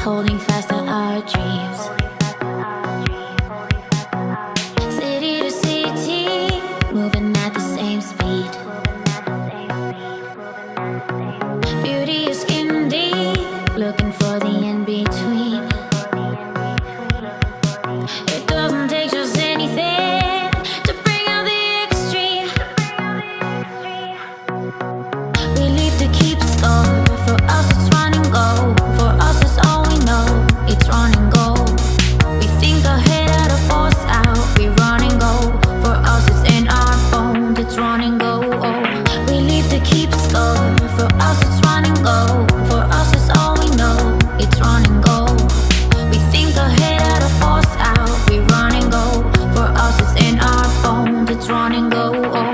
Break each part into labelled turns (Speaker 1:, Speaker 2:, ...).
Speaker 1: holding fast to our dreams. City to city, moving at the same speed. Beauty is skin deep, looking for the in-between. It doesn't take just anything to bring out the extreme. We leave to keep score. For us it's run and go. For us it's all we know. It's run and go. We think ahead out of force out. We run and go. For us it's in our bones. It's run and go. Oh. We leave to keep score. For us it's run and go. For us it's all we know. It's run and go. We think ahead out of force out. We run and go. For us it's in our bones. It's run and go. Oh.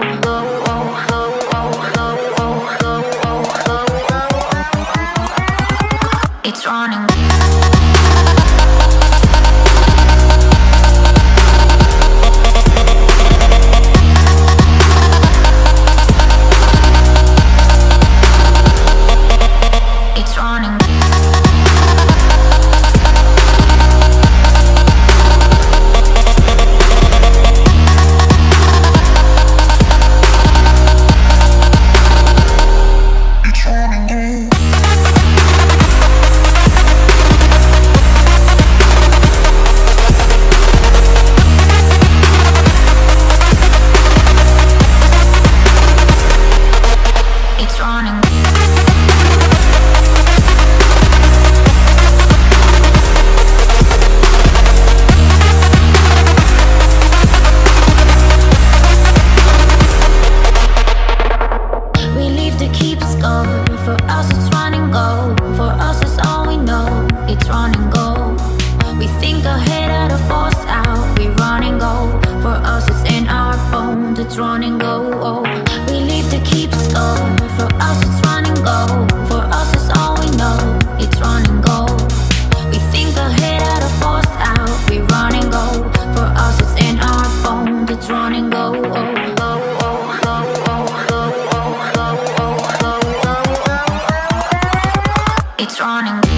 Speaker 1: It's running. It's running. It's running. We leave to keep score. For us it's run and go. For us it's all we know. It's run and go. We think ahead out of force out. We run and go. For us it's in our bones. It's run and go. Oh. We leave to keep score. For us it's run and go. For us it's all we know. It's run and go. We think ahead out of force out. We run and go. For us it's in our bones. It's run and go. Oh. It's running.